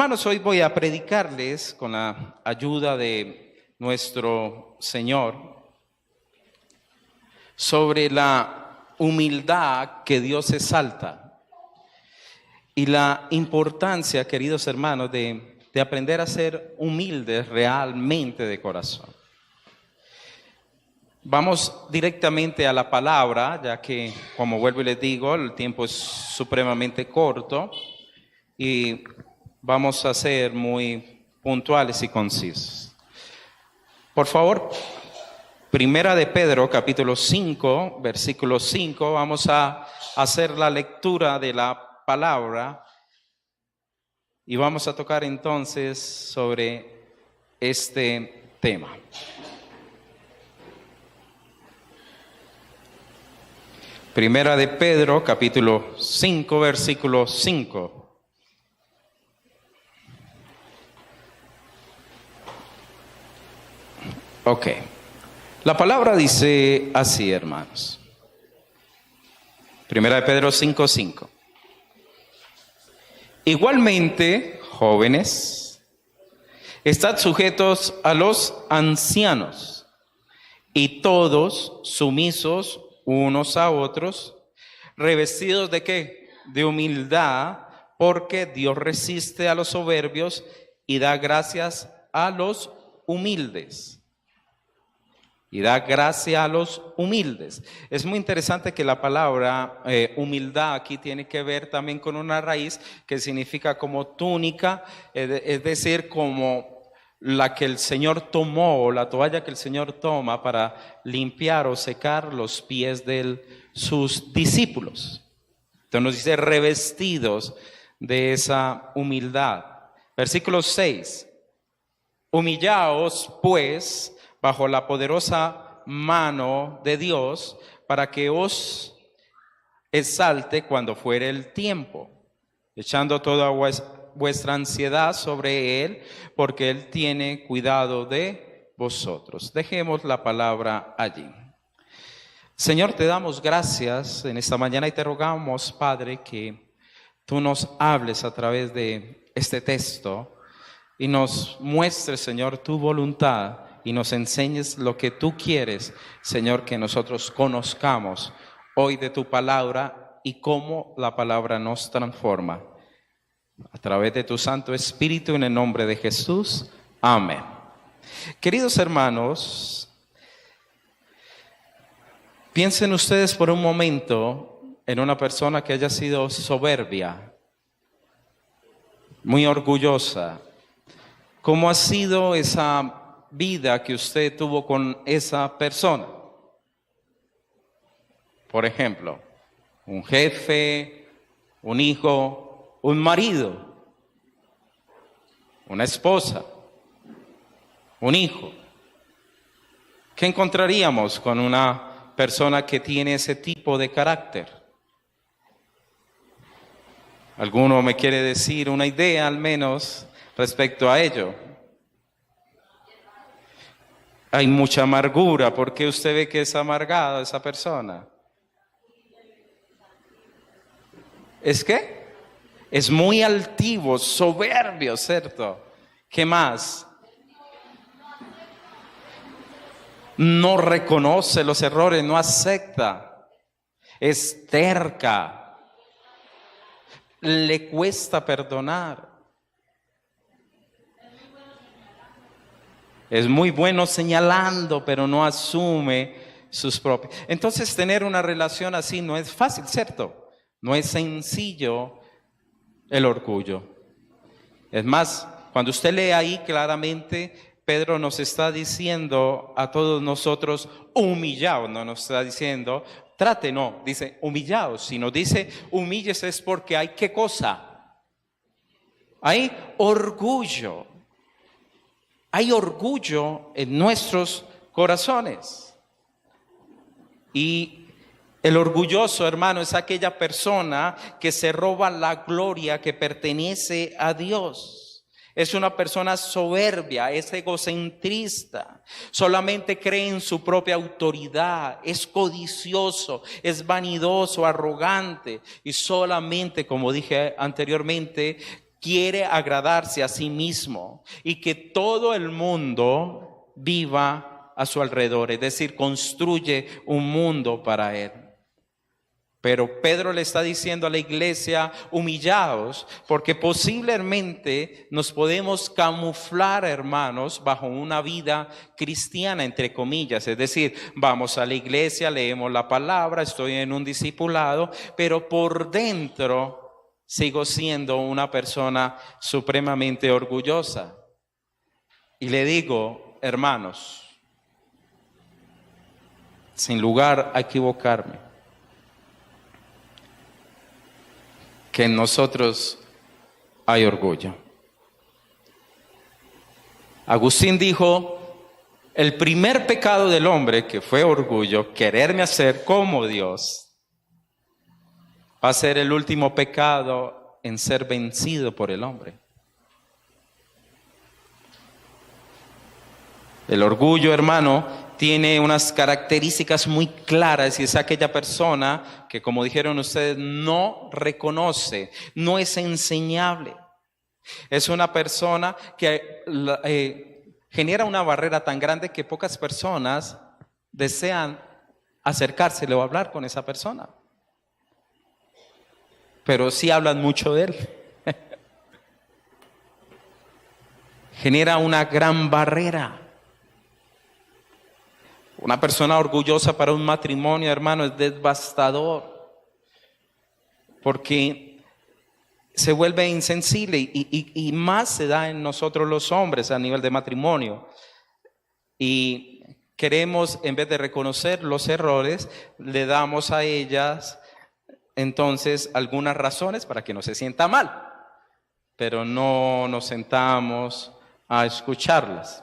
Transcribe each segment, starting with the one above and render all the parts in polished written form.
Hermanos, hoy voy a predicarles con la ayuda de nuestro Señor sobre la humildad que Dios exalta y la importancia, queridos hermanos, de aprender a ser humildes realmente de corazón. Vamos directamente a la palabra, ya que, como vuelvo y les digo, el tiempo es supremamente corto y vamos a ser muy puntuales y concisos. Por favor, Primera de Pedro, capítulo 5, versículo 5, vamos a hacer la lectura de la palabra y vamos a tocar entonces sobre este tema. Primera de Pedro, capítulo 5, versículo 5. Ok. La palabra dice así, hermanos. Primera de Pedro 5, 5. Igualmente, jóvenes, estad sujetos a los ancianos y todos sumisos unos a otros, revestidos ¿de qué? De humildad, porque Dios resiste a los soberbios y da gracias a los humildes. Y da gracia a los humildes. Es muy interesante que la palabra humildad aquí tiene que ver también con una raíz que significa como túnica, es decir, como la que el Señor tomó, o la toalla que el Señor toma para limpiar o secar los pies de sus discípulos. Entonces nos dice revestidos de esa humildad. Versículo 6. Humillaos pues bajo la poderosa mano de Dios, para que os exalte cuando fuere el tiempo, echando toda vuestra ansiedad sobre Él, porque Él tiene cuidado de vosotros. Dejemos la palabra allí. Señor, te damos gracias en esta mañana y te rogamos, Padre, que tú nos hables a través de este texto y nos muestres, Señor, tu voluntad y nos enseñes lo que tú quieres, Señor, que nosotros conozcamos hoy de tu palabra y cómo la palabra nos transforma. A través de tu Santo Espíritu, en el nombre de Jesús. Amén. Queridos hermanos, piensen ustedes por un momento en una persona que haya sido soberbia, muy orgullosa. ¿Cómo ha sido esa vida que usted tuvo con esa persona? Por ejemplo, un jefe, un hijo, un marido, una esposa, un hijo. ¿Qué encontraríamos con una persona que tiene ese tipo de carácter? ¿Alguno me quiere decir una idea al menos respecto a ello? Hay mucha amargura. ¿Por qué usted ve que es amargada esa persona? ¿Es qué? Es muy altivo, soberbio, ¿cierto? ¿Qué más? No reconoce los errores, no acepta. Es terca. Le cuesta perdonar. Es muy bueno señalando, pero no asume sus propios. Entonces, tener una relación así no es fácil, ¿cierto? No es sencillo el orgullo. Es más, cuando usted lee ahí claramente, Pedro nos está diciendo a todos nosotros, humillaos, no nos está diciendo, trate, no, dice humillaos. Si nos dice humíllese es porque hay ¿qué cosa? Hay orgullo. Hay orgullo en nuestros corazones. Y el orgulloso, hermano, es aquella persona que se roba la gloria que pertenece a Dios. Es una persona soberbia, es egocentrista, solamente cree en su propia autoridad, es codicioso, es vanidoso, arrogante y solamente, como dije anteriormente, quiere agradarse a sí mismo y que todo el mundo viva a su alrededor, es decir, construye un mundo para él. Pero Pedro le está diciendo a la iglesia, humillaos, porque posiblemente nos podemos camuflar, hermanos, bajo una vida cristiana, entre comillas. Es decir, vamos a la iglesia, leemos la palabra, estoy en un discipulado, pero por dentro sigo siendo una persona supremamente orgullosa. Y le digo, hermanos, sin lugar a equivocarme, que en nosotros hay orgullo. Agustín dijo, el primer pecado del hombre, que fue orgullo, quererme hacer como Dios, va a ser el último pecado en ser vencido por el hombre. El orgullo, hermano, tiene unas características muy claras y es aquella persona que, como dijeron ustedes, no reconoce, no es enseñable. Es una persona que genera una barrera tan grande que pocas personas desean acercársele o hablar con esa persona. Pero sí hablan mucho de él. Genera una gran barrera. Una persona orgullosa para un matrimonio, hermano, es devastador, porque se vuelve insensible y más se da en nosotros los hombres a nivel de matrimonio. Y queremos, en vez de reconocer los errores, le damos a ellas entonces algunas razones para que no se sienta mal, pero no nos sentamos a escucharlas.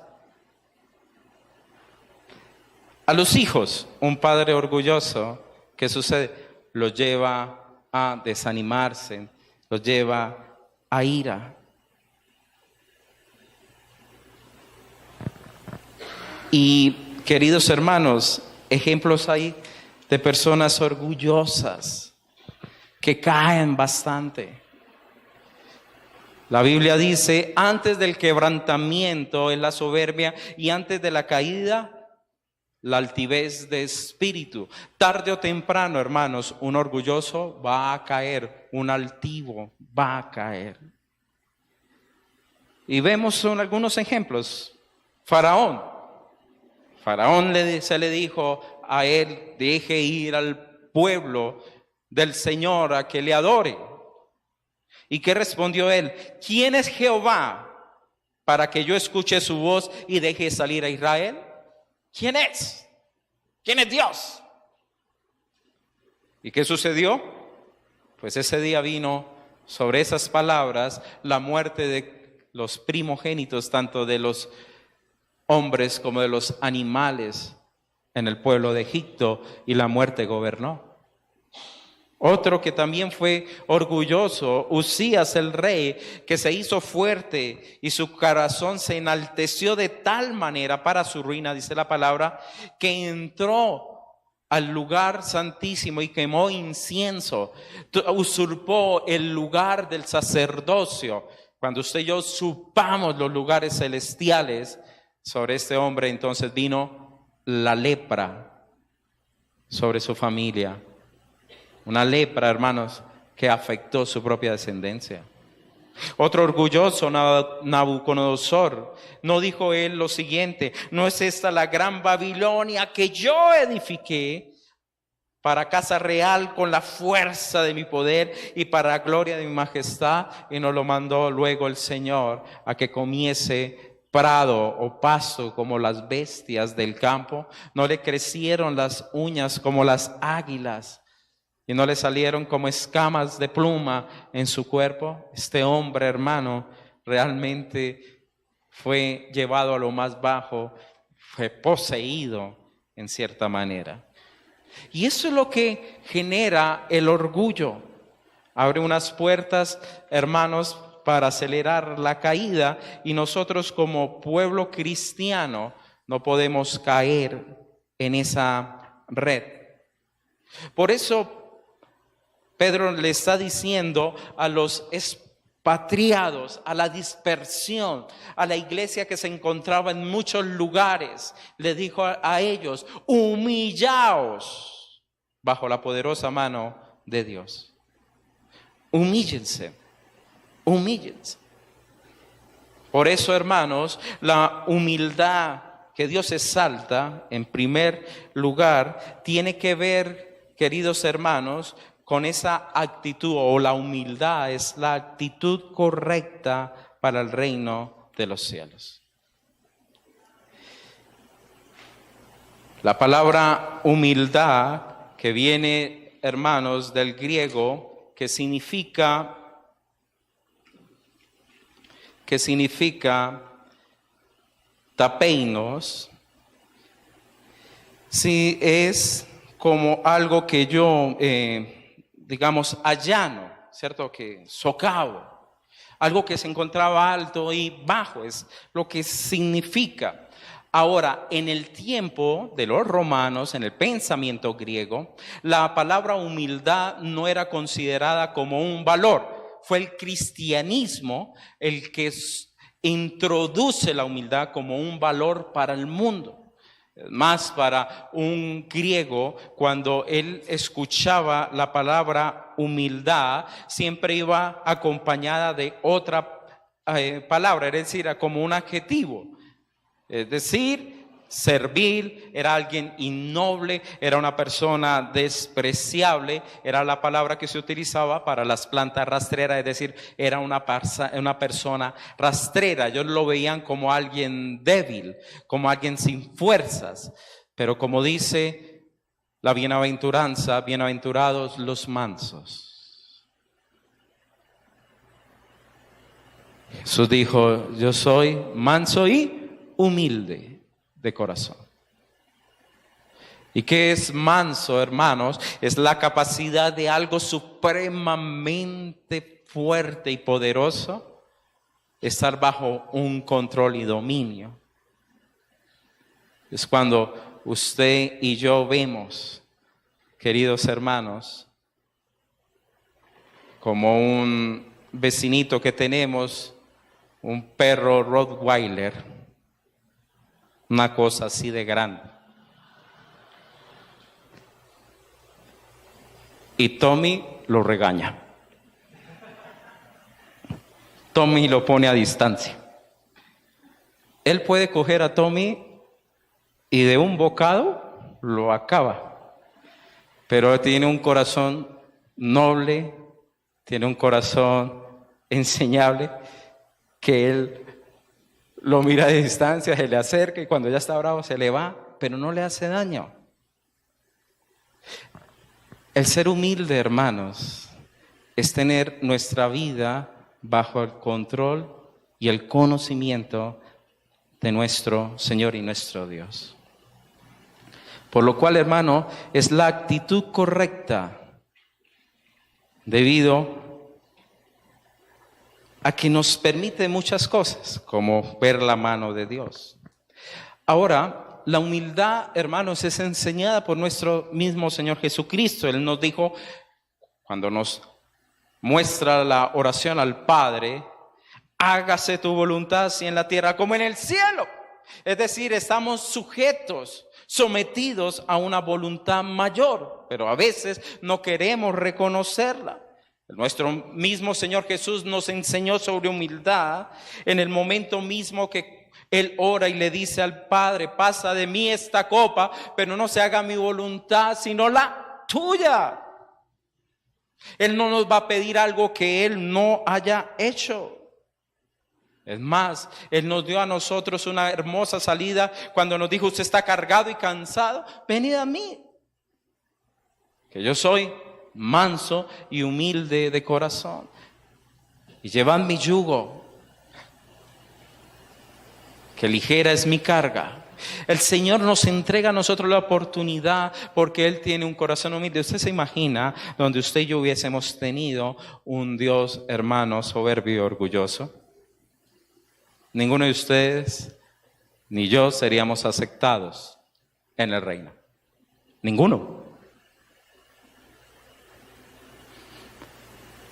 A los hijos, un padre orgulloso, ¿qué sucede? Los lleva a desanimarse, los lleva a ira. Y queridos hermanos, ejemplos hay de personas orgullosas que caen bastante. La Biblia dice, antes del quebrantamiento es la soberbia y antes de la caída la altivez de espíritu. Tarde o temprano, hermanos, un orgulloso va a caer, un altivo va a caer. Y vemos son algunos ejemplos. Faraón se le dijo a él, deje ir al pueblo del Señor a que le adore. ¿Y qué respondió él? ¿Quién es Jehová para que yo escuche su voz y deje salir a Israel? ¿Quién es? ¿Quién es Dios? ¿Y qué sucedió? Pues ese día vino sobre esas palabras la muerte de los primogénitos, tanto de los hombres como de los animales en el pueblo de Egipto, y la muerte gobernó. Otro que también fue orgulloso, Usías el rey, que se hizo fuerte y su corazón se enalteció de tal manera para su ruina, dice la palabra, que entró al lugar santísimo y quemó incienso, usurpó el lugar del sacerdocio. Cuando usted y yo usurpamos los lugares celestiales, sobre este hombre entonces vino la lepra sobre su familia. Una lepra, hermanos, que afectó su propia descendencia. Otro orgulloso, Nabucodonosor, no dijo él lo siguiente: ¿no es esta la gran Babilonia que yo edifiqué para casa real con la fuerza de mi poder y para la gloria de mi majestad? Y nos lo mandó luego el Señor a que comiese prado o pasto como las bestias del campo. No le crecieron las uñas como las águilas y no le salieron como escamas de pluma en su cuerpo. Este hombre, hermano, realmente fue llevado a lo más bajo, fue poseído en cierta manera. Y eso es lo que genera el orgullo. Abre unas puertas, hermanos, para acelerar la caída, y nosotros como pueblo cristiano no podemos caer en esa red. Por eso Pedro le está diciendo a los expatriados, a la dispersión, a la iglesia que se encontraba en muchos lugares, le dijo a ellos: humillaos bajo la poderosa mano de Dios. Humíllense, humíllense. Por eso, hermanos, la humildad que Dios exalta en primer lugar tiene que ver, queridos hermanos, con esa actitud, o la humildad es la actitud correcta para el reino de los cielos. La palabra humildad, que viene, hermanos, del griego, que significa tapeinos, sí, es como algo que yo, digamos, allano, ¿cierto? Que socavo, algo que se encontraba alto y bajo, es lo que significa. Ahora, en el tiempo de los romanos, en el pensamiento griego, la palabra humildad no era considerada como un valor. Fue el cristianismo el que introduce la humildad como un valor para el mundo. Más para un griego, cuando él escuchaba la palabra humildad, siempre iba acompañada de otra palabra, es decir, como un adjetivo. Es decir, servil, era alguien innoble, era una persona despreciable, era la palabra que se utilizaba para las plantas rastreras, es decir, era una persona rastrera. Ellos lo veían como alguien débil, como alguien sin fuerzas. Pero como dice la bienaventuranza, bienaventurados los mansos. Jesús dijo: yo soy manso y humilde de corazón. ¿Y qué es manso, hermanos? Es la capacidad de algo supremamente fuerte y poderoso estar bajo un control y dominio. Es cuando usted y yo vemos, queridos hermanos, como un vecinito que tenemos, un perro Rottweiler, una cosa así de grande. Y Tommy lo regaña. Tommy lo pone a distancia. Él puede coger a Tommy y de un bocado lo acaba. Pero tiene un corazón noble, tiene un corazón enseñable, que él lo mira de distancia, se le acerca y cuando ya está bravo se le va, pero no le hace daño. El ser humilde, hermanos, es tener nuestra vida bajo el control y el conocimiento de nuestro Señor y nuestro Dios. Por lo cual, hermano, es la actitud correcta, debido a que nos permite muchas cosas, como ver la mano de Dios. Ahora, la humildad, hermanos, es enseñada por nuestro mismo Señor Jesucristo. Él nos dijo, cuando nos muestra la oración al Padre: hágase tu voluntad así en la tierra como en el cielo. Es decir, estamos sujetos, sometidos a una voluntad mayor, pero a veces no queremos reconocerla. Nuestro mismo Señor Jesús nos enseñó sobre humildad en el momento mismo que Él ora y le dice al Padre: pasa de mí esta copa, pero no se haga mi voluntad sino la tuya. Él no nos va a pedir algo que Él no haya hecho. Es más, Él nos dio a nosotros una hermosa salida cuando nos dijo: usted está cargado y cansado, venid a mí, que yo soy manso y humilde de corazón, y llevad mi yugo, que ligera es mi carga. El Señor nos entrega a nosotros la oportunidad porque Él tiene un corazón humilde. ¿Usted se imagina donde usted y yo hubiésemos tenido un Dios, hermano, soberbio y orgulloso? Ninguno de ustedes ni yo seríamos aceptados en el reino. Ninguno.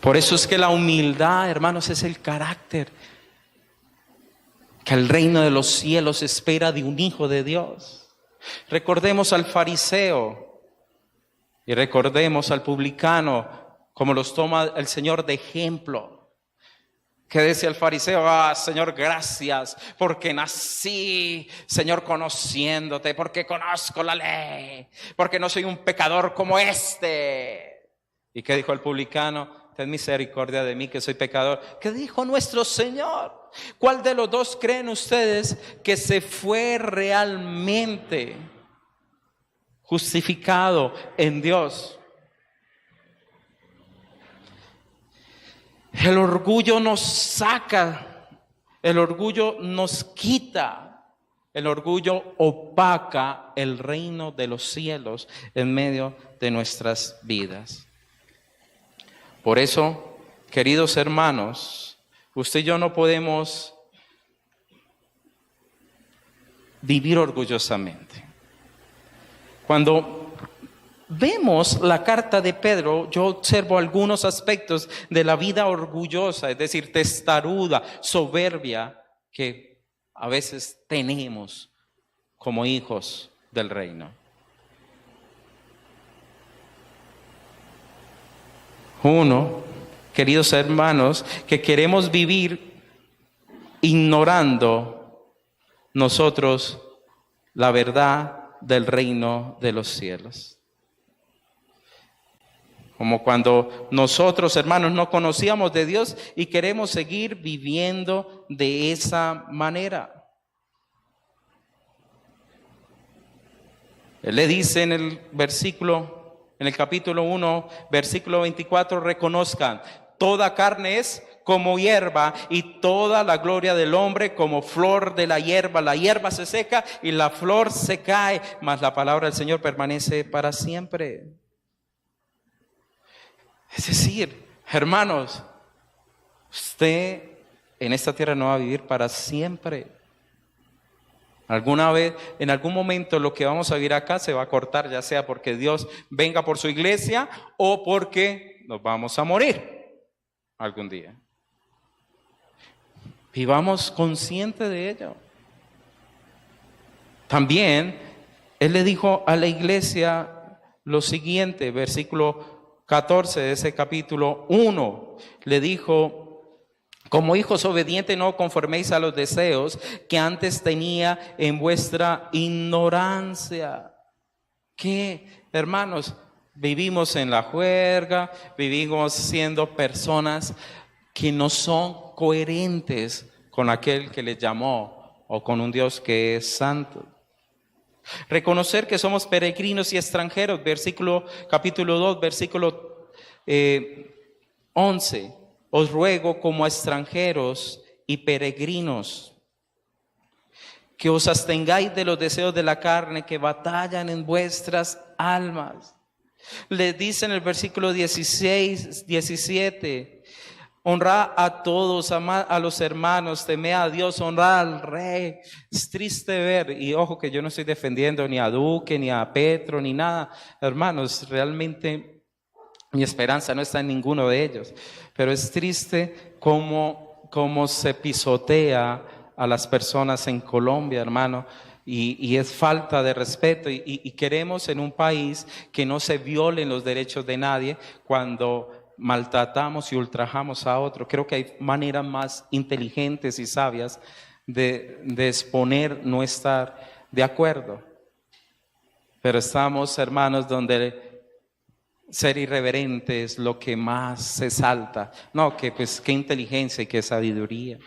Por eso es que la humildad, hermanos, es el carácter que el reino de los cielos espera de un hijo de Dios. Recordemos al fariseo y recordemos al publicano, como los toma el Señor de ejemplo. ¿Qué decía el fariseo? Señor, gracias, porque nací, Señor, conociéndote, porque conozco la ley, porque no soy un pecador como este. ¿Y qué dijo el publicano? Ten misericordia de mí, que soy pecador. ¿Qué dijo nuestro Señor? ¿Cuál de los dos creen ustedes que se fue realmente justificado en Dios? El orgullo nos saca, el orgullo nos quita, el orgullo opaca el reino de los cielos en medio de nuestras vidas. Por eso, queridos hermanos, usted y yo no podemos vivir orgullosamente. Cuando vemos la carta de Pedro, yo observo algunos aspectos de la vida orgullosa, es decir, testaruda, soberbia, que a veces tenemos como hijos del reino. Uno, queridos hermanos, que queremos vivir ignorando nosotros la verdad del reino de los cielos. Como cuando nosotros, hermanos, no conocíamos de Dios y queremos seguir viviendo de esa manera. Él le dice en el capítulo 1, versículo 24, reconozcan, toda carne es como hierba y toda la gloria del hombre como flor de la hierba se seca y la flor se cae, mas la palabra del Señor permanece para siempre. Es decir, hermanos, usted en esta tierra no va a vivir para siempre. Alguna vez, en algún momento lo que vamos a vivir acá se va a cortar, ya sea porque Dios venga por su iglesia o porque nos vamos a morir algún día. Vivamos conscientes de ello. También, Él le dijo a la iglesia lo siguiente, versículo 14 de ese capítulo 1, le dijo, como hijos obedientes no conforméis a los deseos que antes tenía en vuestra ignorancia. Que, hermanos, vivimos en la juerga, vivimos siendo personas que no son coherentes con aquel que les llamó o con un Dios que es santo. Reconocer que somos peregrinos y extranjeros, capítulo 2, versículo 11. Os ruego como extranjeros y peregrinos que os abstengáis de los deseos de la carne que batallan en vuestras almas. Le dice en el versículo 16, 17, honrad a todos, amad a los hermanos, temed a Dios, honrad al rey. Es triste ver, y ojo que yo no estoy defendiendo ni a Duque, ni a Petro, ni nada. Hermanos, realmente mi esperanza no está en ninguno de ellos. Pero es triste cómo se pisotea a las personas en Colombia, hermano. Y es falta de respeto y queremos en un país que no se violen los derechos de nadie cuando maltratamos y ultrajamos a otro. Creo que hay maneras más inteligentes y sabias de exponer no estar de acuerdo. Pero estamos, hermanos, donde ser irreverente es lo que más se salta. No, que pues qué inteligencia y qué sabiduría.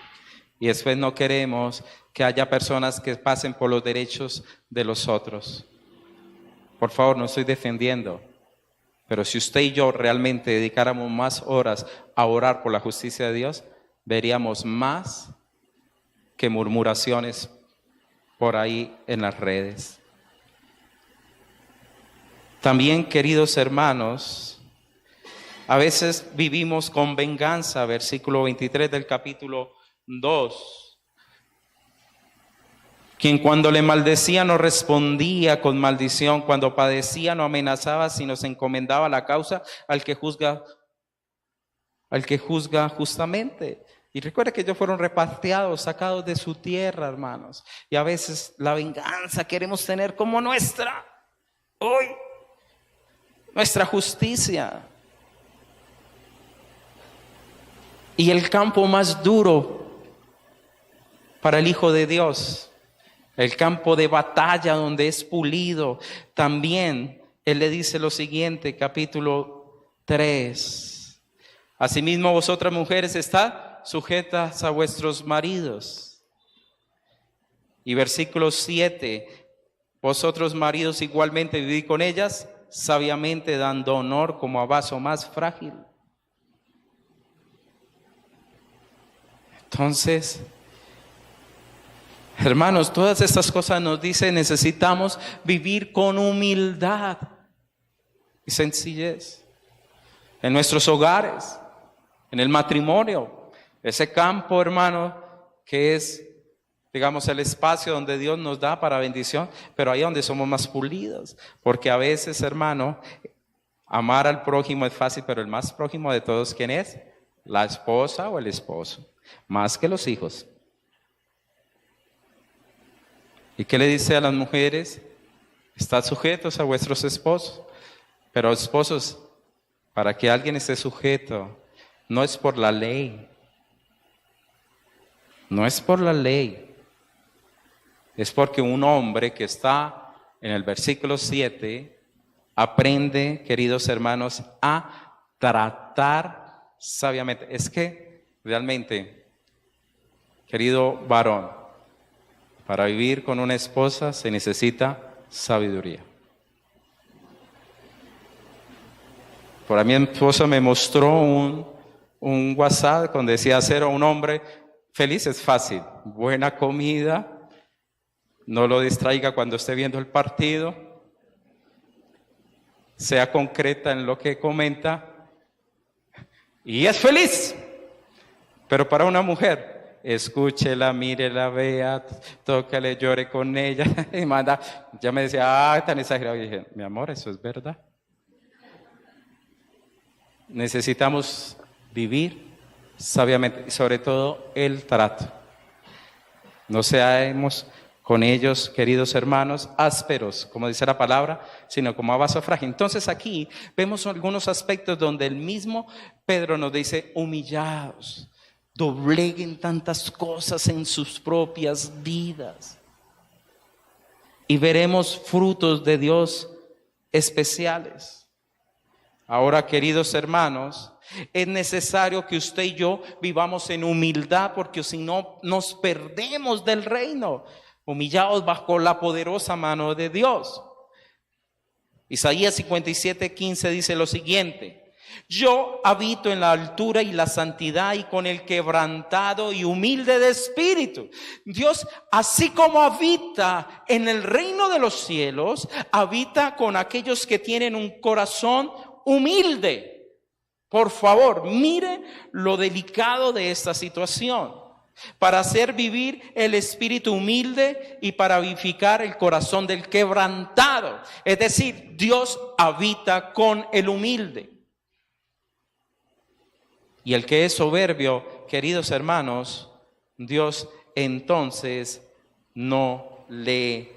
Y después no queremos que haya personas que pasen por los derechos de los otros. Por favor, no estoy defendiendo. Pero si usted y yo realmente dedicáramos más horas a orar por la justicia de Dios, veríamos más que murmuraciones por ahí en las redes. También, queridos hermanos, a veces vivimos con venganza, versículo 23 del capítulo 2. Quien cuando le maldecía no respondía con maldición, cuando padecía no amenazaba, sino se encomendaba la causa al que juzga al que juzga justamente. Y recuerda que ellos fueron repatriados, sacados de su tierra, hermanos. Y a veces la venganza queremos tener como nuestra, hoy, nuestra justicia. Y el campo más duro para el Hijo de Dios, el campo de batalla donde es pulido, también Él le dice lo siguiente, capítulo 3. Asimismo vosotras mujeres estad sujetas a vuestros maridos. Y versículo 7, vosotros maridos igualmente vivid con ellas, sabiamente dando honor como a vaso más frágil. Entonces, hermanos, todas estas cosas nos dicen, necesitamos vivir con humildad y sencillez en nuestros hogares, en el matrimonio, ese campo, hermano, que es, digamos, el espacio donde Dios nos da para bendición, pero ahí donde somos más pulidos, porque a veces, hermano, amar al prójimo es fácil, pero el más prójimo de todos, ¿quién es? La esposa o el esposo, más que los hijos. ¿Y qué le dice a las mujeres? Estad sujetos a vuestros esposos, pero esposos, para que alguien esté sujeto, no es por la ley, no es por la ley, es porque un hombre que está en el versículo 7 aprende, queridos hermanos, a tratar sabiamente. Es que realmente, querido varón, para vivir con una esposa se necesita sabiduría. Por ahí mi esposa me mostró un WhatsApp donde decía hacer a un hombre feliz es fácil, buena comida, no lo distraiga cuando esté viendo el partido, sea concreta en lo que comenta y es feliz. Pero para una mujer, escúchela, mírela, vea, tócale, llore con ella y manda. Ya me decía, tan exagerado. Y dije, mi amor, eso es verdad. Necesitamos vivir sabiamente y sobre todo el trato. No seamos con ellos, queridos hermanos, ásperos, como dice la palabra, sino como a vaso frágil. Entonces aquí vemos algunos aspectos donde el mismo Pedro nos dice, humillados, dobleguen tantas cosas en sus propias vidas. Y veremos frutos de Dios especiales. Ahora, queridos hermanos, es necesario que usted y yo vivamos en humildad, porque si no nos perdemos del reino, humillados bajo la poderosa mano de Dios. Isaías 57:15 dice lo siguiente: yo habito en la altura y la santidad y con el quebrantado y humilde de espíritu. Dios, así como habita en el reino de los cielos, habita con aquellos que tienen un corazón humilde. Por favor, mire lo delicado de esta situación. Para hacer vivir el espíritu humilde y para vivificar el corazón del quebrantado. Es decir, Dios habita con el humilde. Y el que es soberbio, queridos hermanos, Dios entonces no le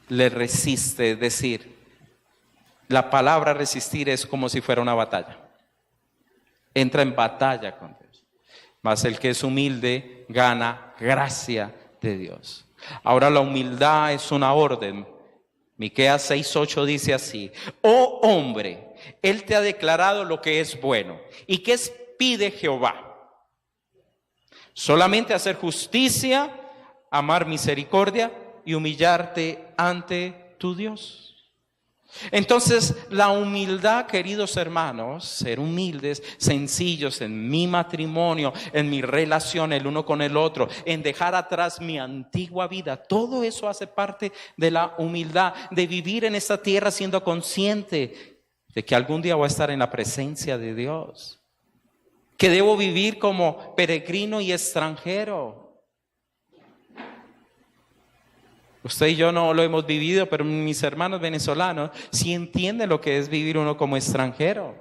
resiste. Es decir, la palabra resistir es como si fuera una batalla. Entra en batalla con Dios. Mas el que es humilde gana gracia de Dios. Ahora la humildad es una orden. Miqueas 6:8 dice así: oh hombre, Él te ha declarado lo que es bueno. ¿Y qué pide Jehová? Solamente hacer justicia, amar misericordia y humillarte ante tu Dios. Entonces, la humildad, queridos hermanos, ser humildes, sencillos en mi matrimonio, en mi relación el uno con el otro, en dejar atrás mi antigua vida, todo eso hace parte de la humildad, de vivir en esta tierra siendo consciente de que algún día voy a estar en la presencia de Dios, que debo vivir como peregrino y extranjero. Usted y yo no lo hemos vivido, pero mis hermanos venezolanos sí entienden lo que es vivir uno como extranjero.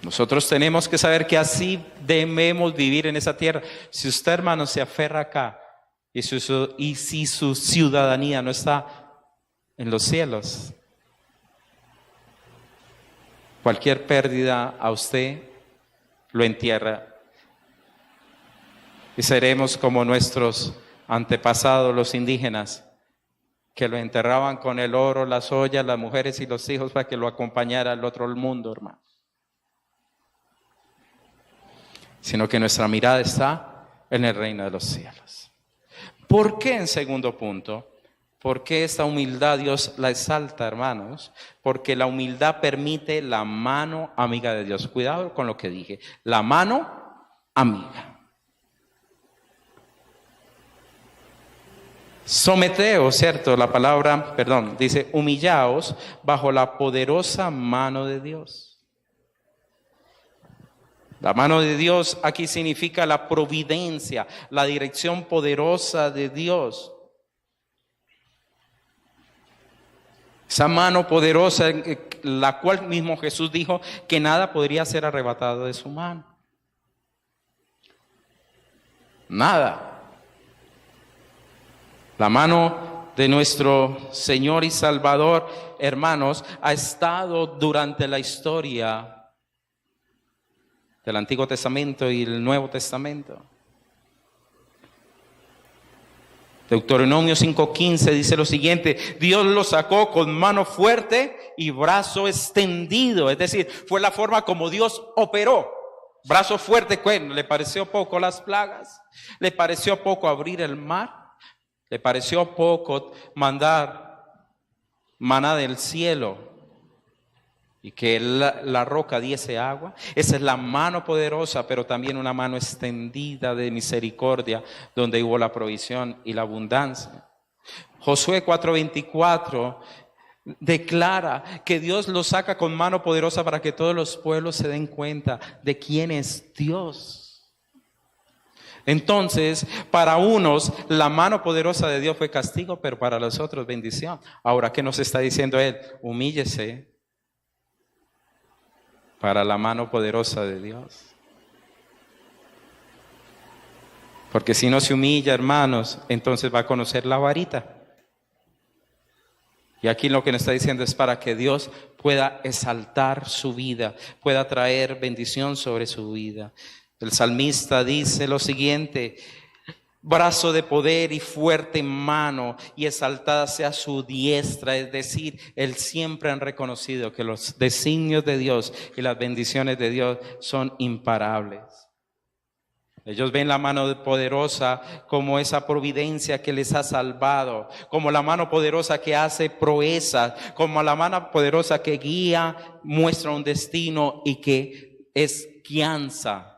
Nosotros tenemos que saber que así debemos vivir en esa tierra. Si usted, hermano, se aferra acá y si su ciudadanía no está en los cielos, cualquier pérdida a usted lo entierra. Y seremos como nuestros antepasados, los indígenas, que lo enterraban con el oro, las ollas, las mujeres y los hijos para que lo acompañara al otro mundo, hermano. Sino que nuestra mirada está en el reino de los cielos. ¿Por qué, en segundo punto? ¿Por qué esta humildad Dios la exalta, hermanos? Porque la humildad permite la mano amiga de Dios. Cuidado con lo que dije, la mano amiga. Someteos, ¿cierto? La palabra, dice humillaos bajo la poderosa mano de Dios. La mano de Dios aquí significa la providencia, la dirección poderosa de Dios. Esa mano poderosa, la cual mismo Jesús dijo que nada podría ser arrebatado de su mano. Nada. La mano de nuestro Señor y Salvador, hermanos, ha estado durante la historia del Antiguo Testamento y el Nuevo Testamento. Deuteronomio 5:15 dice lo siguiente: Dios lo sacó con mano fuerte y brazo extendido. Es decir, fue la forma como Dios operó. Brazo fuerte, ¿le pareció poco las plagas? ¿Le pareció poco abrir el mar? ¿Le pareció poco mandar maná del cielo y que la roca diese agua? Esa es la mano poderosa, pero también una mano extendida de misericordia, donde hubo la provisión y la abundancia. Josué 4:24 declara que Dios lo saca con mano poderosa para que todos los pueblos se den cuenta de quién es Dios. Entonces, para unos la mano poderosa de Dios fue castigo, pero para los otros bendición. Ahora, ¿qué nos está diciendo Él? Humíllese para la mano poderosa de Dios. Porque si no se humilla, hermanos, entonces va a conocer la varita. Y aquí lo que nos está diciendo es para que Dios pueda exaltar su vida, pueda traer bendición sobre su vida. El salmista dice lo siguiente: brazo de poder y fuerte mano, y exaltada sea su diestra. Es decir, Él siempre han reconocido que los designios de Dios y las bendiciones de Dios son imparables. Ellos ven la mano poderosa como esa providencia que les ha salvado, como la mano poderosa que hace proezas, como la mano poderosa que guía, muestra un destino y que es guianza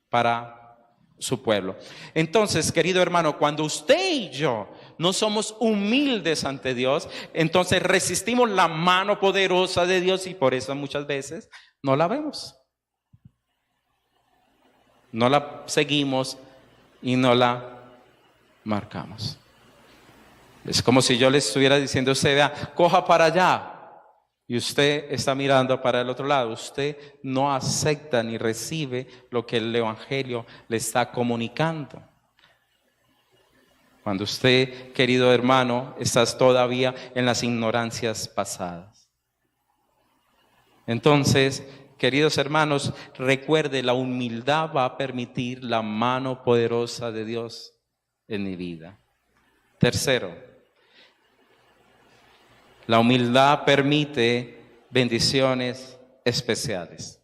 para su pueblo. Entonces, querido hermano, cuando usted y yo no somos humildes ante Dios, entonces resistimos la mano poderosa de Dios y por eso muchas veces no la vemos. No la seguimos y no la marcamos. Es como si yo le estuviera diciendo a usted: vea, coja para allá. Y usted está mirando para el otro lado. Usted no acepta ni recibe lo que el Evangelio le está comunicando. Cuando usted, querido hermano, estás todavía en las ignorancias pasadas. Entonces, queridos hermanos, recuerde, la humildad va a permitir la mano poderosa de Dios en mi vida. Tercero, la humildad permite bendiciones especiales.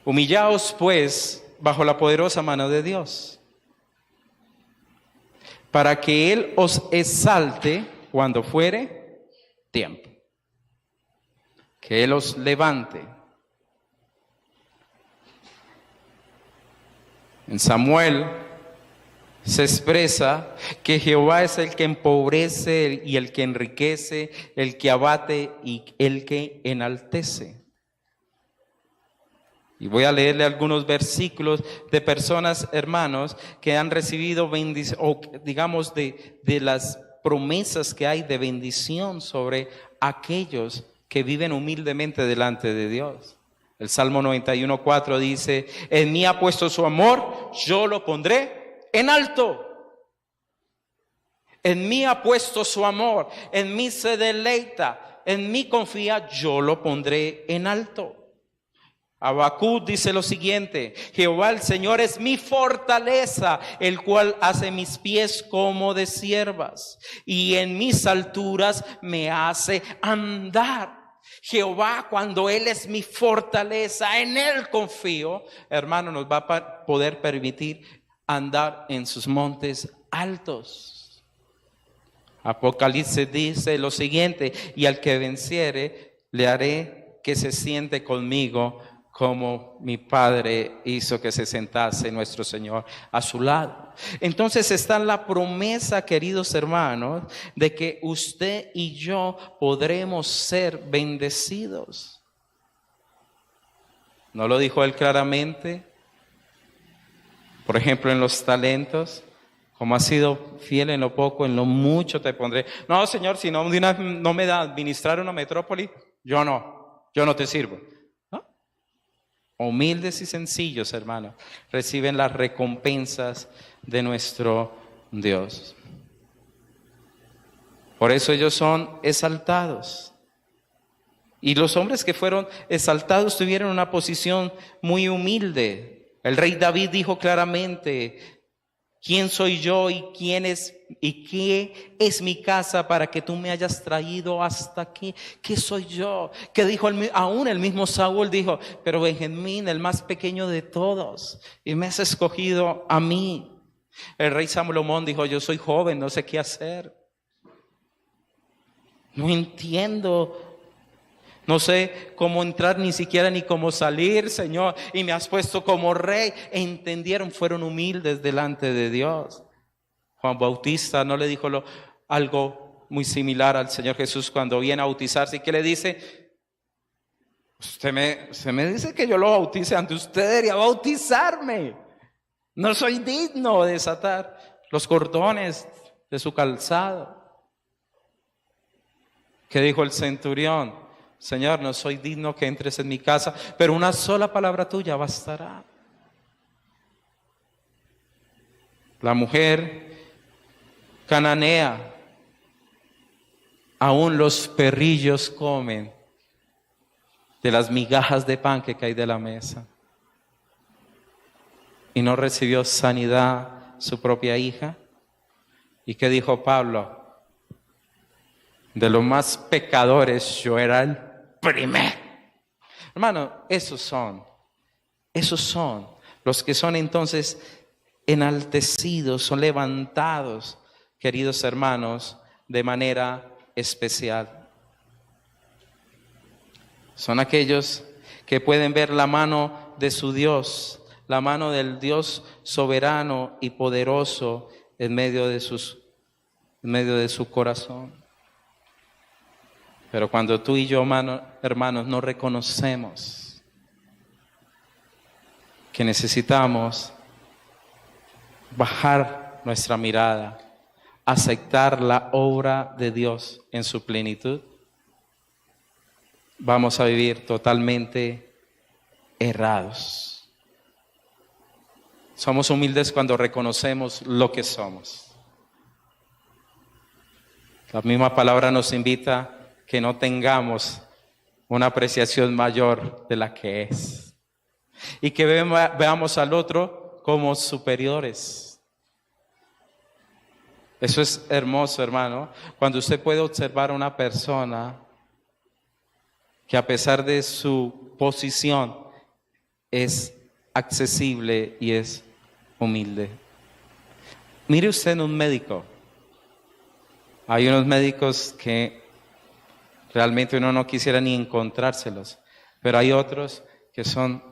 Humillaos pues bajo la poderosa mano de Dios, para que Él os exalte cuando fuere tiempo. Que Él os levante. En Samuel se expresa que Jehová es el que empobrece y el que enriquece, el que abate y el que enaltece. Y voy a leerle algunos versículos de personas, hermanos, que han recibido bendición, o digamos de las promesas que hay de bendición sobre aquellos que viven humildemente delante de Dios. El Salmo 91:4 dice, en mí ha puesto su amor, yo lo pondré en alto. En mí ha puesto su amor, en mí se deleita, en mí confía, yo lo pondré en alto. Habacuc dice lo siguiente, Jehová el Señor es mi fortaleza, el cual hace mis pies como de ciervas, y en mis alturas me hace andar. Jehová, cuando Él es mi fortaleza, en Él confío, hermano, nos va a poder permitir andar en sus montes altos. Apocalipsis dice lo siguiente, y al que venciere, le haré que se siente conmigo, como mi Padre hizo que se sentase nuestro Señor a su lado. Entonces está la promesa, queridos hermanos, de que usted y yo podremos ser bendecidos. ¿No lo dijo Él claramente? Por ejemplo, en los talentos, como has sido fiel en lo poco, en lo mucho te pondré. No, Señor, si no me da administrar una metrópoli, yo no te sirvo. Humildes y sencillos, hermanos, reciben las recompensas de nuestro Dios. Por eso ellos son exaltados. Y los hombres que fueron exaltados tuvieron una posición muy humilde. El rey David dijo claramente, ¿quién soy yo y qué es mi casa para que tú me hayas traído hasta aquí? ¿Qué soy yo? Que dijo aún el mismo Saúl dijo, pero Benjamín, el más pequeño de todos, y me has escogido a mí. El rey Salomón dijo, yo soy joven, no sé qué hacer. No entiendo. No sé cómo entrar ni siquiera ni cómo salir, Señor, y me has puesto como rey. Entendieron, fueron humildes delante de Dios. Juan Bautista no le dijo algo muy similar al Señor Jesús cuando viene a bautizarse. ¿Y qué le dice? Usted me dice que yo lo bautice, ante usted debería bautizarme. No soy digno de desatar los cordones de su calzado. ¿Qué dijo el centurión? Señor, no soy digno que entres en mi casa, pero una sola palabra tuya bastará. La mujer cananea, aún los perrillos comen de las migajas de pan que cae de la mesa. Y no recibió sanidad su propia hija. ¿Y qué dijo Pablo? De los más pecadores yo era el primero. Hermano, esos son los que son entonces enaltecidos, son levantados, queridos hermanos, de manera especial. Son aquellos que pueden ver la mano de su Dios, la mano del Dios soberano y poderoso en medio de su corazón. Pero cuando tú y yo, hermanos, no reconocemos que necesitamos bajar nuestra mirada, aceptar la obra de Dios en su plenitud, vamos a vivir totalmente errados. Somos humildes cuando reconocemos lo que somos. La misma palabra nos invita que no tengamos una apreciación mayor de la que es. Y que veamos al otro como superiores. Eso es hermoso, hermano. Cuando usted puede observar a una persona que a pesar de su posición es accesible y es humilde. Mire usted en un médico. Hay unos médicos que realmente uno no quisiera ni encontrárselos, pero hay otros que son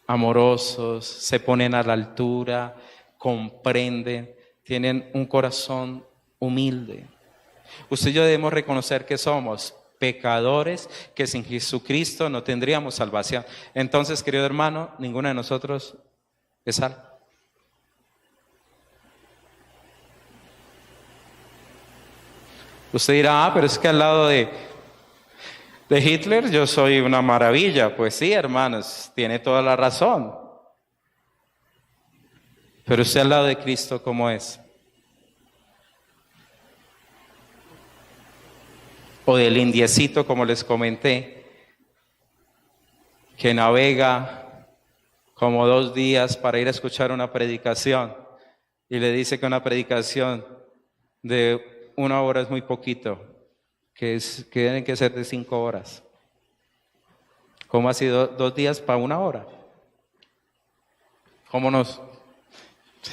amorosos, se ponen a la altura, comprenden, tienen un corazón humilde. Usted y yo debemos reconocer que somos pecadores, que sin Jesucristo no tendríamos salvación. Entonces, querido hermano, ninguno de nosotros es salvo. Usted dirá, pero es que al lado de De Hitler yo soy una maravilla. Pues sí, hermanos, tiene toda la razón. Pero usted al lado de Cristo, ¿cómo es? O del indiecito, como les comenté, que navega como 2 días para ir a escuchar una predicación y le dice que una predicación de 1 hora es muy poquito, que tienen que ser de 5 horas. ¿Cómo ha sido 2 días para 1 hora? ¿Cómo nos,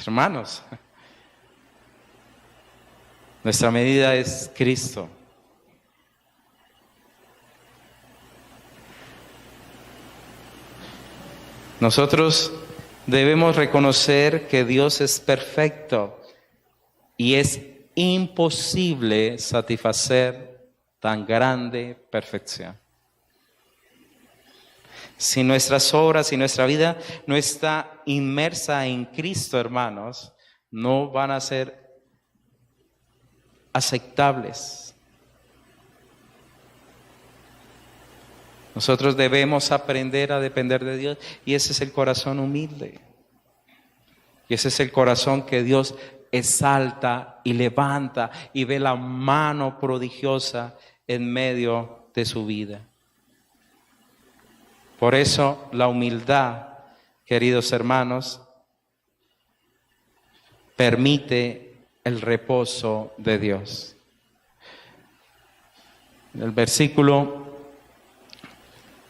hermanos? Nuestra medida es Cristo. Nosotros debemos reconocer que Dios es perfecto y es imposible satisfacer tan grande perfección. Si nuestras obras y nuestra vida no está inmersa en Cristo, hermanos, no van a ser aceptables. Nosotros debemos aprender a depender de Dios y ese es el corazón humilde. Y ese es el corazón que Dios exalta y levanta y ve la mano prodigiosa en medio de su vida. Por eso la humildad, queridos hermanos, permite el reposo de Dios. El versículo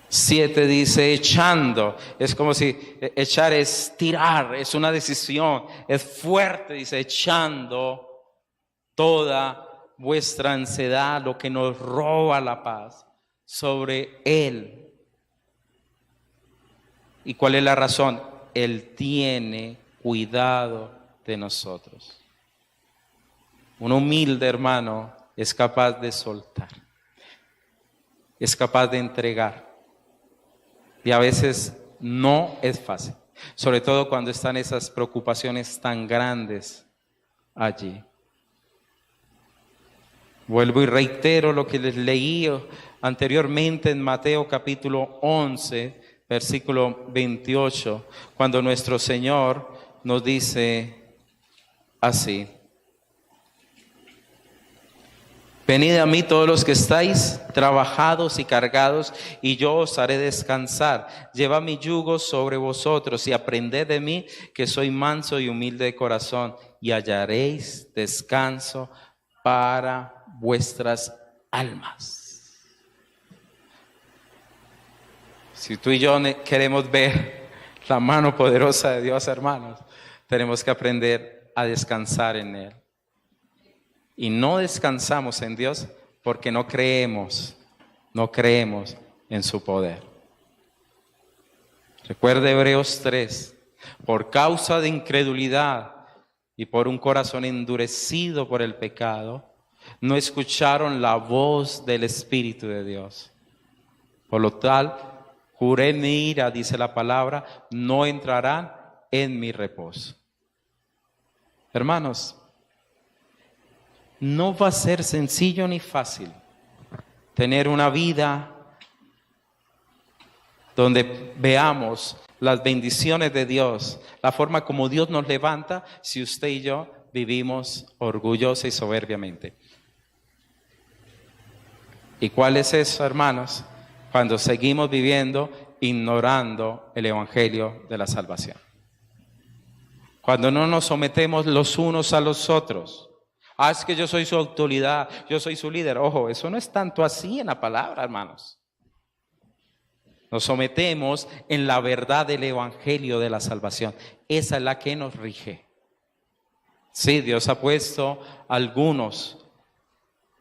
7 dice, echando, es como si echar es tirar, es una decisión, es fuerte, dice, echando toda vuestra ansiedad, lo que nos roba la paz, sobre Él. ¿Y cuál es la razón? Él tiene cuidado de nosotros. Un humilde hermano es capaz de soltar, es capaz de entregar. Y a veces no es fácil, sobre todo cuando están esas preocupaciones tan grandes allí. Vuelvo y reitero lo que les leí anteriormente en Mateo capítulo 11, versículo 28, cuando nuestro Señor nos dice así: venid a mí todos los que estáis trabajados y cargados, y yo os haré descansar. Llevad mi yugo sobre vosotros y aprended de mí, que soy manso y humilde de corazón, y hallaréis descanso para vuestras almas. Si tú y yo queremos ver la mano poderosa de Dios, hermanos, tenemos que aprender a descansar en Él. Y no descansamos en Dios porque no creemos en su poder. Recuerde Hebreos 3, por causa de incredulidad y por un corazón endurecido por el pecado, no escucharon la voz del Espíritu de Dios. Por lo tal, juré en mi ira, dice la palabra, no entrarán en mi reposo. Hermanos, no va a ser sencillo ni fácil tener una vida donde veamos las bendiciones de Dios, la forma como Dios nos levanta, si usted y yo vivimos orgullosa y soberbiamente. ¿Y cuál es eso, hermanos? Cuando seguimos viviendo ignorando el evangelio de la salvación. Cuando no nos sometemos los unos a los otros. Es que yo soy su autoridad, yo soy su líder. Ojo, eso no es tanto así en la palabra, hermanos. Nos sometemos en la verdad del evangelio de la salvación. Esa es la que nos rige. Sí, Dios ha puesto algunos,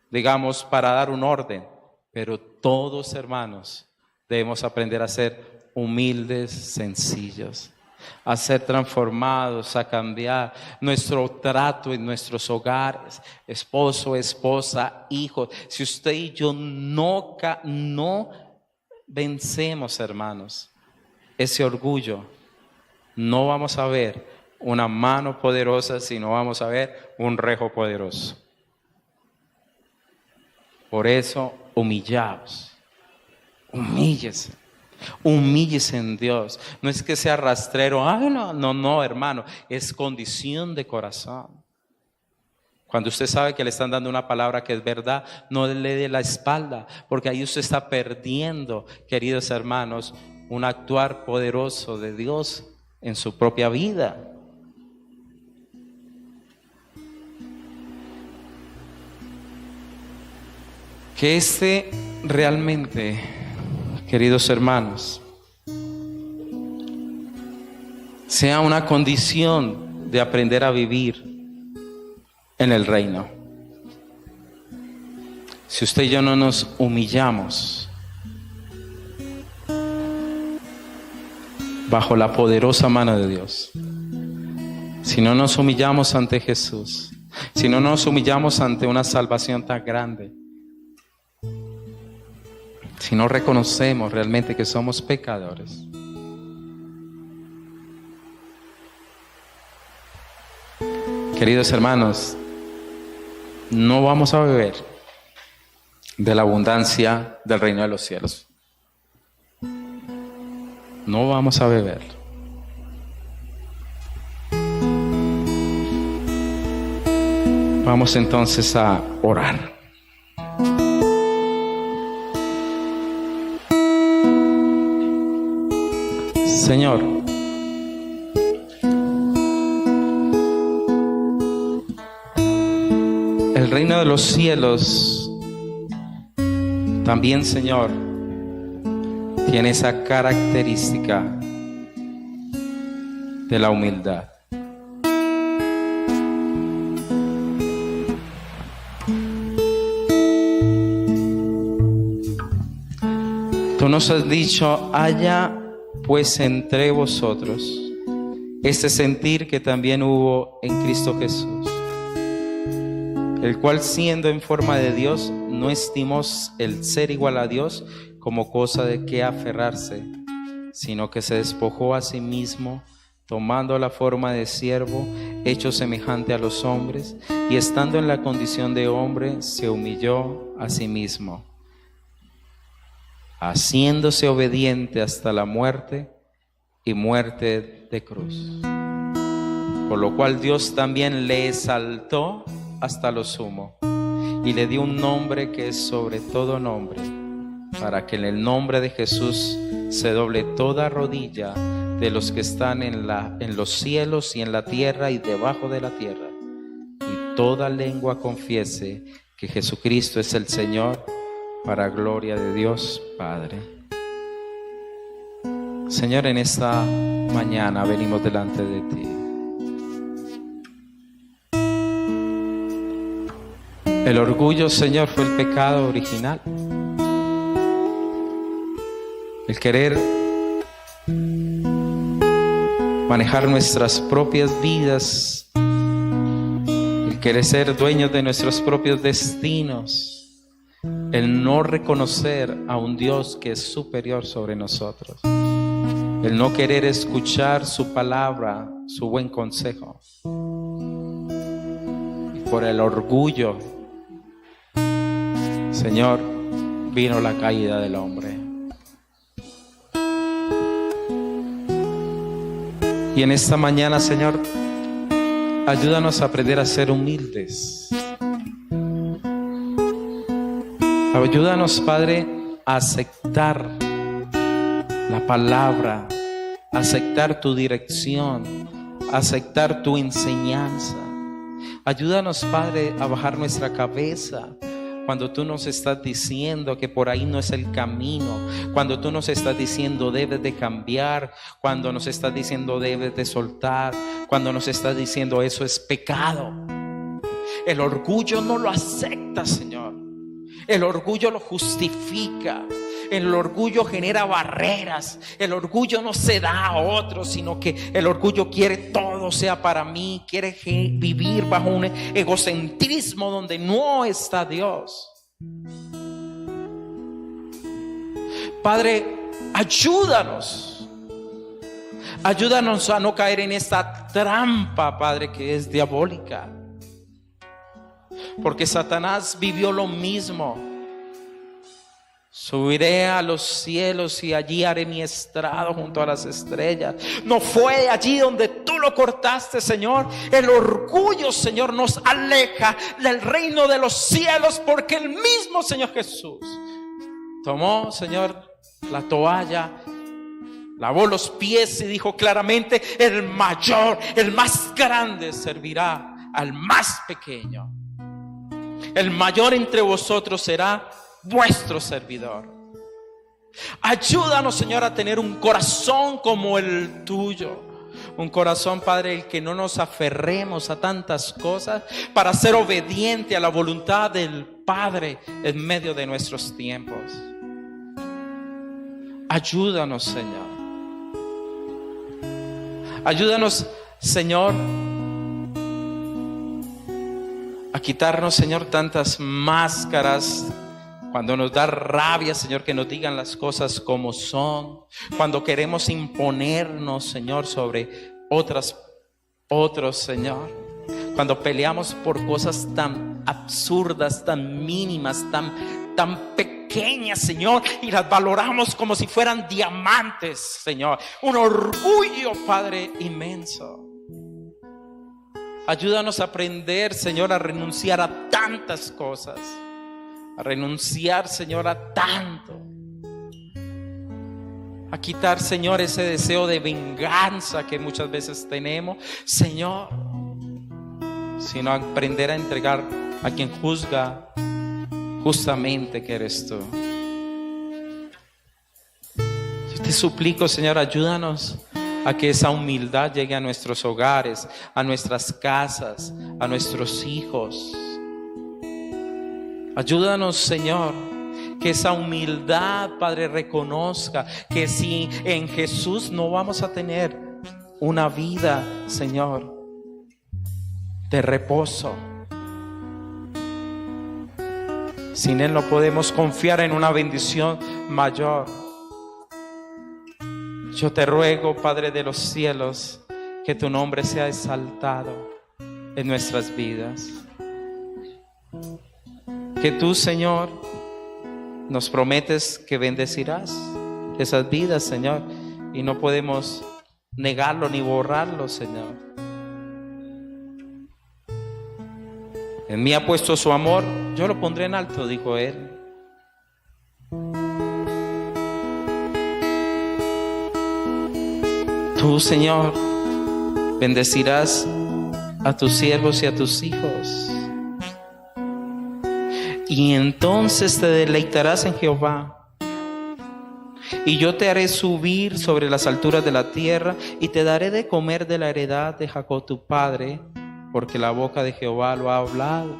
digamos, para dar un orden, pero todos, hermanos, debemos aprender a ser humildes, sencillos, a ser transformados, a cambiar nuestro trato en nuestros hogares, esposo, esposa, hijos. Si usted y yo no vencemos, hermanos, ese orgullo, no vamos a ver una mano poderosa, sino vamos a ver un rejo poderoso. Por eso, humillaos. Humíllese. Humíllese en Dios. No es que sea rastrero. Ay, no, hermano. Es condición de corazón. Cuando usted sabe que le están dando una palabra que es verdad, no le dé la espalda, porque ahí usted está perdiendo, queridos hermanos, un actuar poderoso de Dios en su propia vida. Que realmente, queridos hermanos, sea una condición de aprender a vivir en el reino. Si usted y yo no nos humillamos bajo la poderosa mano de Dios, si no nos humillamos ante Jesús, si no nos humillamos ante una salvación tan grande, si no reconocemos realmente que somos pecadores, queridos hermanos, no vamos a beber de la abundancia del reino de los cielos. No vamos a beber. Vamos entonces a orar. Señor, el reino de los cielos también, Señor, tiene esa característica de la humildad. Tú nos has dicho, haya pues entre vosotros ese sentir que también hubo en Cristo Jesús, el cual siendo en forma de Dios, no estimó el ser igual a Dios como cosa de que aferrarse, sino que se despojó a sí mismo, tomando la forma de siervo, hecho semejante a los hombres, y estando en la condición de hombre, se humilló a sí mismo, haciéndose obediente hasta la muerte y muerte de cruz. Por lo cual Dios también le exaltó hasta lo sumo y le dio un nombre que es sobre todo nombre, para que en el nombre de Jesús se doble toda rodilla de los que están en los cielos y en la tierra y debajo de la tierra, y toda lengua confiese que Jesucristo es el Señor, para gloria de Dios Padre. Señor, en esta mañana venimos delante de ti. El orgullo, Señor, fue el pecado original. El querer manejar nuestras propias vidas, el querer ser dueños de nuestros propios destinos, el no reconocer a un Dios que es superior sobre nosotros, el no querer escuchar su palabra, su buen consejo. Y por el orgullo, Señor, vino la caída del hombre. Y en esta mañana, Señor, ayúdanos a aprender a ser humildes. Ayúdanos, Padre, a aceptar la palabra, a aceptar tu dirección, a aceptar tu enseñanza. Ayúdanos, Padre, a bajar nuestra cabeza cuando tú nos estás diciendo que por ahí no es el camino, cuando tú nos estás diciendo debes de cambiar, cuando nos estás diciendo debes de soltar, cuando nos estás diciendo eso es pecado. El orgullo no lo acepta, Señor. El orgullo lo justifica. El orgullo genera barreras. El orgullo no se da a otros, sino que el orgullo quiere todo sea para mí. Quiere vivir bajo un egocentrismo donde no está Dios. Padre, ayúdanos. Ayúdanos a no caer en esta trampa, Padre, que es diabólica. Porque Satanás vivió lo mismo. Subiré a los cielos y allí haré mi estrado junto a las estrellas. No fue allí donde tú lo cortaste, Señor. El orgullo, Señor, nos aleja del reino de los cielos, porque el mismo Señor Jesús tomó, Señor, la toalla, lavó los pies y dijo claramente: el mayor, el más grande servirá al más pequeño. El mayor entre vosotros será vuestro servidor. Ayúdanos, Señor, a tener un corazón como el tuyo. Un corazón, Padre, el que no nos aferremos a tantas cosas, para ser obediente a la voluntad del Padre en medio de nuestros tiempos. Ayúdanos, Señor. Ayúdanos, Señor, a quitarnos, Señor, tantas máscaras. Cuando nos da rabia, Señor, que nos digan las cosas como son. Cuando queremos imponernos, Señor, sobre otros, Señor. Cuando peleamos por cosas tan absurdas, tan mínimas, tan pequeñas, Señor, y las valoramos como si fueran diamantes, Señor. Un orgullo, Padre, inmenso. Ayúdanos a aprender, Señor, a renunciar a tantas cosas. A renunciar, Señor, a tanto. A quitar, Señor, ese deseo de venganza que muchas veces tenemos, Señor. Sino a aprender a entregar a quien juzga justamente, que eres tú. Yo te suplico, Señor, ayúdanos a que esa humildad llegue a nuestros hogares, a nuestras casas, a nuestros hijos. Ayúdanos, Señor, que esa humildad, Padre, reconozca que si en Jesús no vamos a tener una vida, Señor, de reposo. Sin Él no podemos confiar en una bendición mayor. Yo te ruego, Padre de los cielos, que tu nombre sea exaltado en nuestras vidas. Que tú, Señor, nos prometes que bendecirás esas vidas, Señor, y no podemos negarlo ni borrarlo, Señor. En mí ha puesto su amor, yo lo pondré en alto, dijo Él. Tú, Señor, bendecirás a tus siervos y a tus hijos. Y entonces te deleitarás en Jehová. Y yo te haré subir sobre las alturas de la tierra, y te daré de comer de la heredad de Jacob tu padre, porque la boca de Jehová lo ha hablado.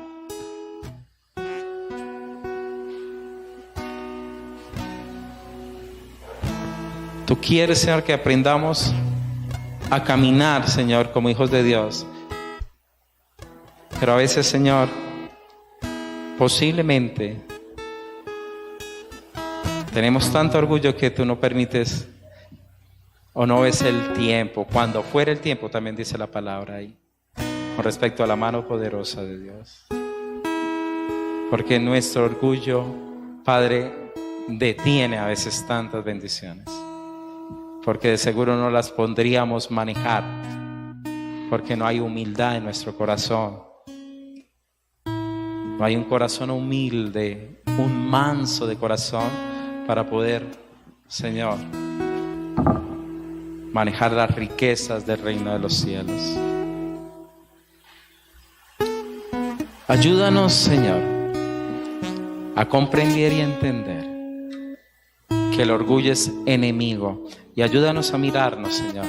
Tú quieres, Señor, que aprendamos a caminar, Señor, como hijos de Dios. Pero a veces, Señor, posiblemente tenemos tanto orgullo que tú no permites o no ves el tiempo. Cuando fuera el tiempo, también dice la palabra ahí, con respecto a la mano poderosa de Dios. Porque nuestro orgullo, Padre, detiene a veces tantas bendiciones. Porque de seguro no las podríamos manejar, porque no hay humildad en nuestro corazón. No hay un corazón humilde, un manso de corazón para poder, Señor, manejar las riquezas del reino de los cielos. Ayúdanos, Señor, a comprender y entender que el orgullo es enemigo, y ayúdanos a mirarnos, Señor,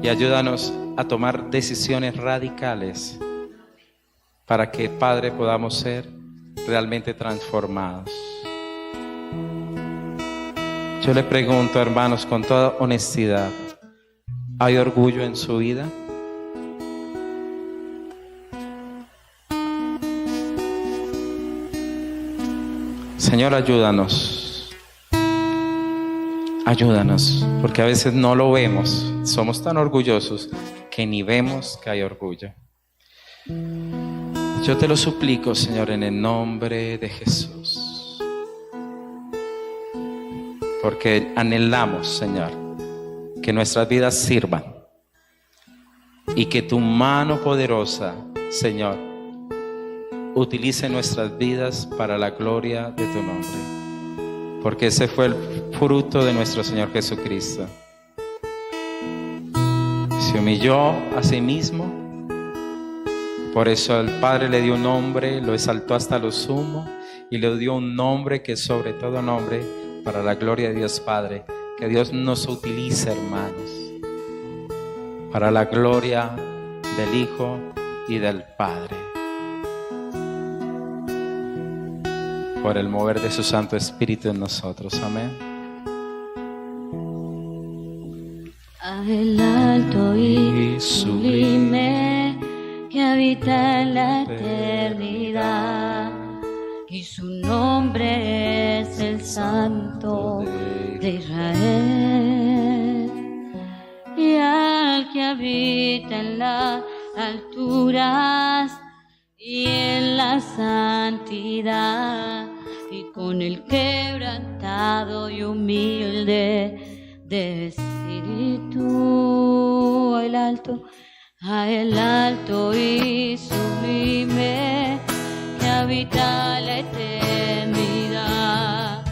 y ayúdanos a tomar decisiones radicales para que, Padre, podamos ser realmente transformados. Yo le pregunto, hermanos, con toda honestidad, ¿hay orgullo en su vida? Señor, ayúdanos. Ayúdanos, porque a veces no lo vemos. Somos tan orgullosos que ni vemos que hay orgullo. Yo te lo suplico, Señor, en el nombre de Jesús. porque anhelamos, Señor, que nuestras vidas sirvan y que tu mano poderosa, Señor, utilice nuestras vidas para la gloria de tu nombre, porque ese fue el fruto de nuestro Señor Jesucristo. Se humilló a sí mismo, por eso el Padre le dio un nombre, lo exaltó hasta lo sumo y le dio un nombre que es sobre todo nombre, para la gloria de Dios Padre. Que Dios nos utilice, hermanos, para la gloria del Hijo y del Padre, por el mover de su Santo Espíritu en nosotros. Amén. El alto y sublime que habita en la eternidad, y su nombre es el Santo de Israel. Y al que habita en las alturas y en la santidad, y con el quebrantado y humilde de espíritu, el alto y sublime que habita la eternidad,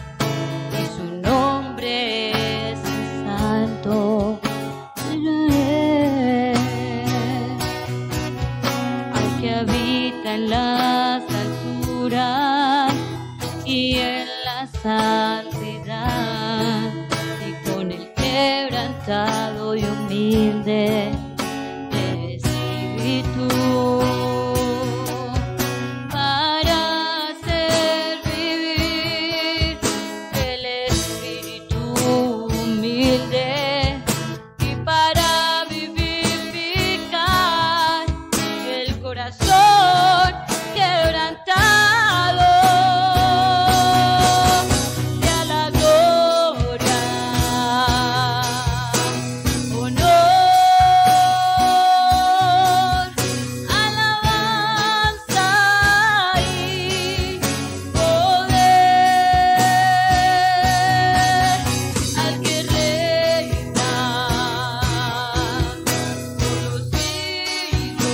y su nombre es el Santo Israel. Al que habita en las alturas y en la santidad, y con el quebrantado y humilde de espíritu, para hacer vivir el espíritu humilde y para vivificar el corazón quebrantado. Sea la gloria, honor, alabanza y poder al que reina por los siglos,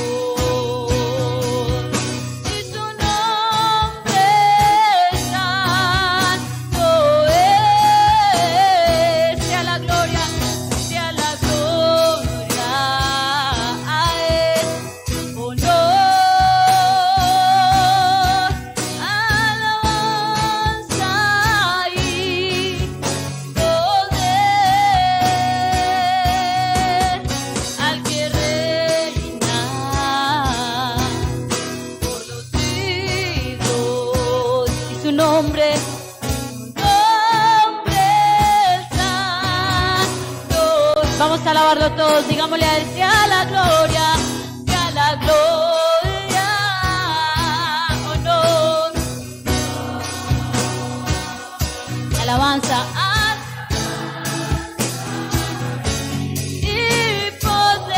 y su nombre santo es. Sea la gloria a él, honor, alabanza y poder al que reina por los siglos, y su nombre santo. Vamos a alabarlo todos, digámosle a él: sea la gloria, honor, alabanza y poder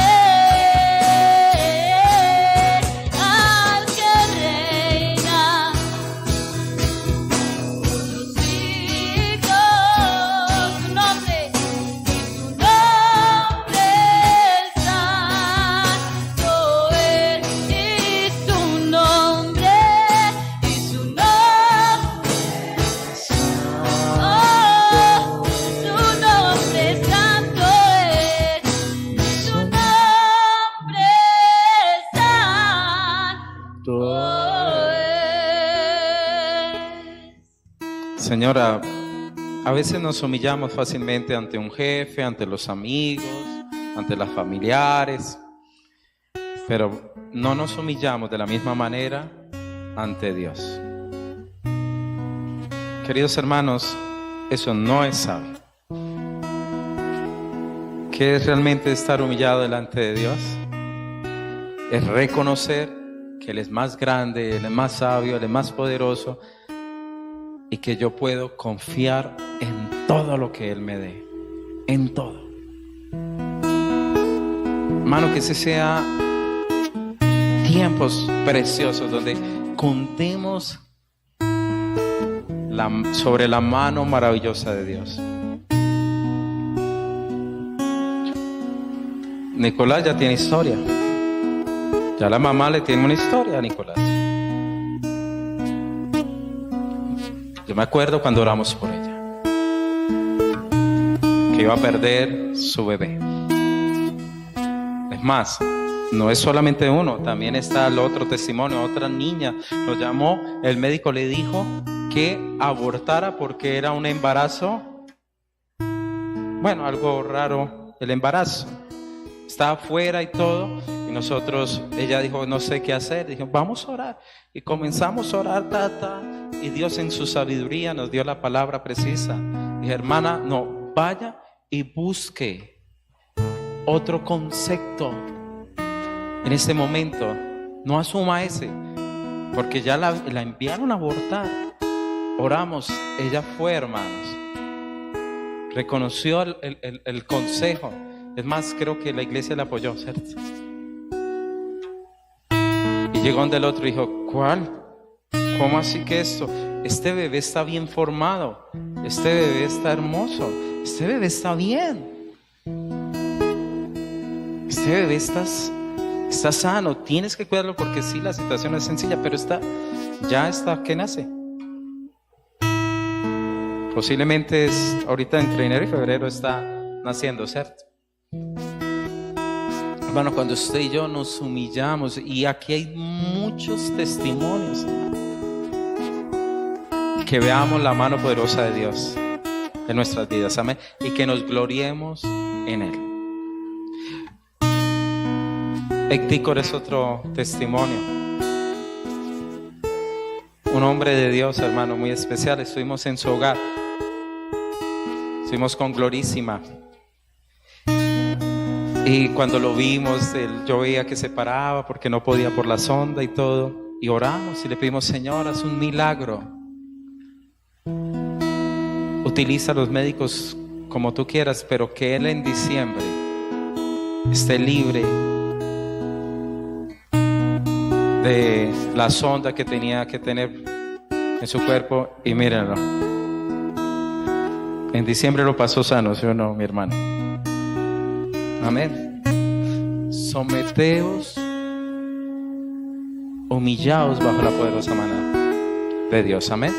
al que reina por los siglos. Su nombre santo es, y su nombre Señora, a veces nos humillamos fácilmente ante un jefe, ante los amigos, ante las familiares, pero no nos humillamos de la misma manera ante Dios. Queridos hermanos, eso no es sabio. ¿Qué es realmente estar humillado delante de Dios? Es reconocer que Él es más grande, Él es más sabio, Él es más poderoso, y que yo puedo confiar en todo lo que Él me dé, en todo. Hermano, que ese sea tiempos preciosos donde contemos sobre la mano maravillosa de Dios. Nicolás ya tiene historia. Ya la mamá le tiene una historia a Nicolás. Yo me acuerdo cuando oramos por ella, que iba a perder su bebé. Es más, no es solamente uno, también está el otro testimonio. Otra niña lo llamó, el médico le dijo que abortara porque era un embarazo, bueno, algo raro el embarazo. Estaba afuera y todo, y nosotros, ella dijo, no sé qué hacer. Dije, vamos a orar. Y comenzamos a orar, y Dios en su sabiduría nos dio la palabra precisa. Dije, hermana, no, vaya y busque otro concepto en ese momento. No asuma ese, porque ya la enviaron a abortar. Oramos, ella fue, hermanos. Reconoció el consejo. Es más, creo que la iglesia le apoyó, ¿cierto? Y llegó donde el otro y dijo, ¿cuál? ¿Cómo así que esto? Este bebé está bien formado. Este bebé está hermoso. Este bebé está bien. Este bebé está sano. Tienes que cuidarlo porque sí, la situación es sencilla, pero ya está que nace. Posiblemente ahorita entre enero y febrero está naciendo, ¿cierto? Hermano, cuando usted y yo nos humillamos, y aquí hay muchos testimonios, que veamos la mano poderosa de Dios en nuestras vidas, amén, y que nos gloriemos en Él. Héctor es otro testimonio, un hombre de Dios, hermano, muy especial. Estuvimos en su hogar, estuvimos con Glorísima. Y cuando lo vimos, yo veía que se paraba porque no podía por la sonda y todo. Y oramos y le pedimos, Señor, haz un milagro. Utiliza a los médicos como tú quieras, pero que él en diciembre esté libre de la sonda que tenía que tener en su cuerpo. Y mírenlo, en diciembre lo pasó sano, ¿sí o no, mi hermano? Amén. Someteos, humillaos bajo la poderosa mano de Dios. Amén.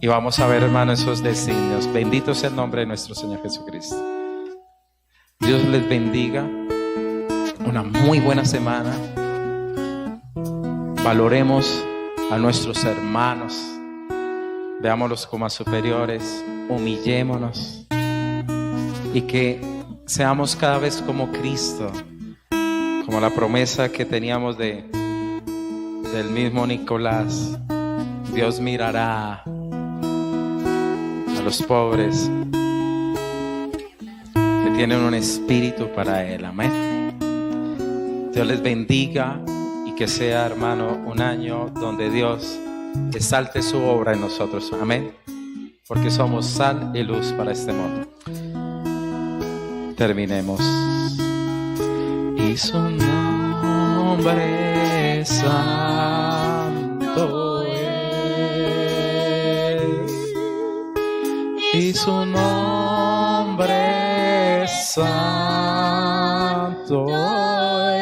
Y vamos a ver, hermano, esos designios. Bendito sea el nombre de nuestro Señor Jesucristo. Dios les bendiga. Una muy buena semana. Valoremos a nuestros hermanos. Veámoslos como superiores. Humillémonos. Y que seamos cada vez como Cristo, como la promesa que teníamos del mismo Nicolás. Dios mirará a los pobres que tienen un espíritu para Él. Amén. Dios les bendiga y que sea, hermano, un año donde Dios exalte su obra en nosotros. Amén. Porque somos sal y luz para este mundo. Terminemos. Y su nombre santo es, y su nombre santo es.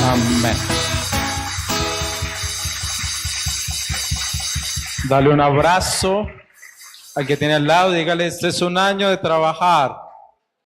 Amén. Dale un abrazo al que tiene al lado, dígale, este es un año de trabajar.